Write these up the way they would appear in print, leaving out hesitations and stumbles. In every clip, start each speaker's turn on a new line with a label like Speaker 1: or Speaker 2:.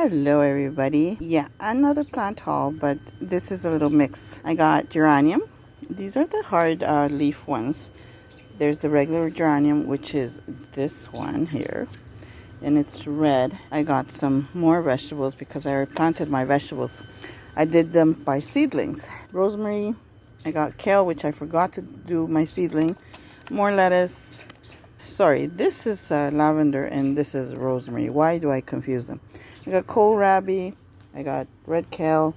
Speaker 1: Hello everybody. Yeah, another plant haul, but this is a little mix. I got geranium. These are the hard leaf ones. There's the regular geranium, which is this one here, and it's red. I got some more vegetables because I replanted my vegetables. I did them by seedlings. Rosemary. I got kale, which I forgot to do my seedling. More lettuce. Sorry, this is lavender and this is rosemary. Why do I confuse them? I got kohlrabi. I got red kale.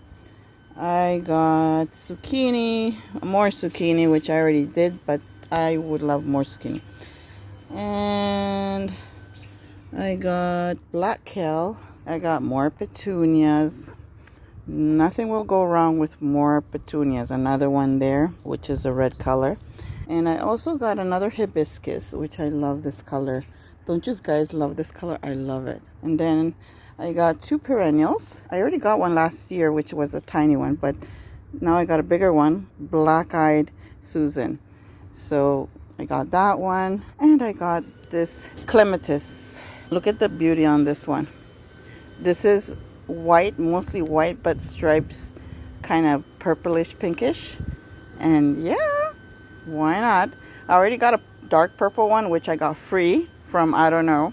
Speaker 1: I got zucchini. More zucchini, which I already did, but I would love more zucchini. And I got black kale. I got more petunias. Nothing will go wrong with more petunias. Another one there, which is a red color. And I also got another hibiscus, which I love this color. Don't you guys love this color? I love it. And then I got two perennials. I already got one last year, which was a tiny one, but now I got a bigger one, Black-Eyed Susan. So I got that one, and I got this Clematis. Look at the beauty on this one. This is white, mostly white, but stripes kind of purplish pinkish. And yeah, why not? I already got a dark purple one, which I got free from, I don't know,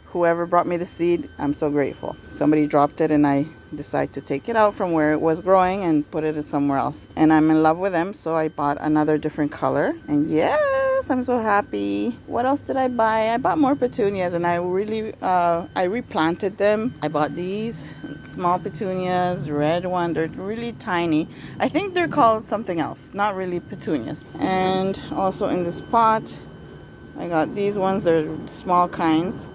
Speaker 1: whoever brought me the seed. I'm so grateful. Somebody dropped it and I decided to take it out from where it was growing and put it somewhere else. And I'm in love with them, so I bought another different color. And yes, I'm so happy. What else did I buy? I bought more petunias, and I replanted them. I bought these small petunias, red one. They're really tiny. I think they're called something else, not really petunias. And also in this pot, I got these ones. They're small kinds.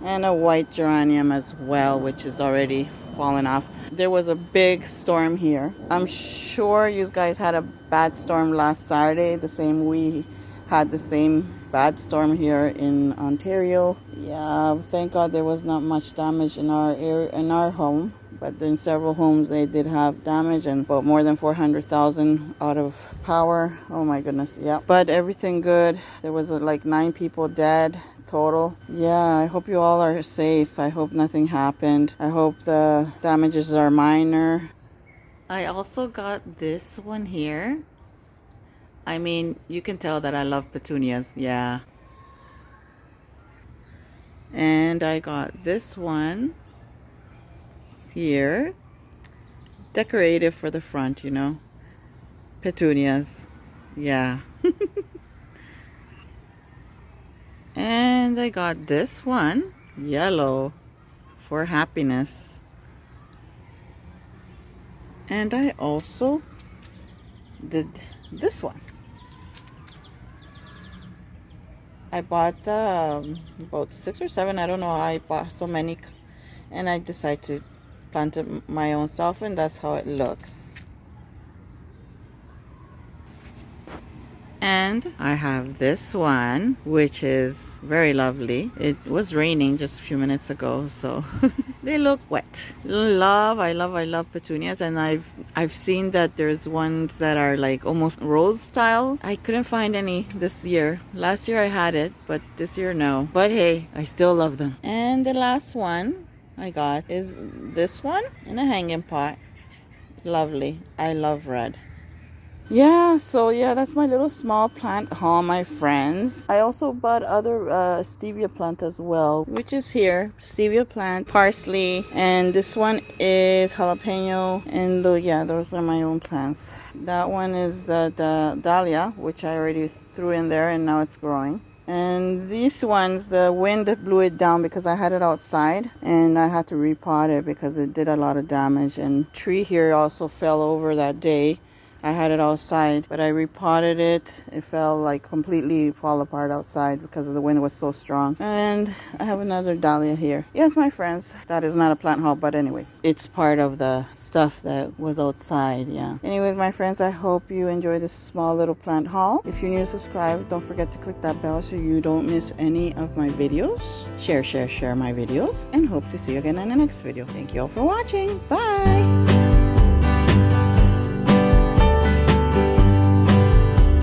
Speaker 1: And a white geranium as well, which is already fallen off. There was a big storm here. I'm sure you guys had a bad storm last Saturday. We had the same bad storm here in Ontario. Yeah, thank God there was not much damage in our area, in our home. But in several homes they did have damage, and about more than 400,000 out of power. Oh my goodness, yeah. But everything good. There was like 9 people dead total. Yeah, I hope you all are safe. I hope nothing happened. I hope the damages are minor. I also got this one here. I mean, you can tell that I love petunias. Yeah. And I got this one here. Decorative for the front, you know. Petunias. Yeah. And I got this one, yellow, for happiness. And I also did this one. I bought about 6 or 7. I don't know how I bought so many. And I decided to plant it my own self, and that's how it looks. And I have this one, which is very lovely. It was raining just a few minutes ago, so they look wet. I love petunias, and I've seen that there's ones that are like almost rose style. I couldn't find any this year. Last year I had it, but this year no. But hey, I still love them. And the last one I got is this one in a hanging pot. Lovely. I love red. Yeah, so yeah, that's my little small plant haul, my friends. I also bought other stevia plant as well, which is here. Stevia plant, parsley, and this one is jalapeno. And yeah, those are my own plants. That one is the dahlia, which I already threw in there, and now it's growing. And these ones, the wind blew it down because I had it outside, and I had to repot it because it did a lot of damage. And tree here also fell over that day. I had it outside, but I repotted it. It fell like completely fall apart outside because the wind was so strong. And I have another dahlia here. Yes, my friends, that is not a plant haul, but anyways, it's part of the stuff that was outside. Yeah. Anyways, my friends, I hope you enjoy this small little plant haul. If you're new to subscribe, don't forget to click that bell so you don't miss any of my videos. Share my videos, and hope to see you again in the next video. Thank you all for watching. Bye.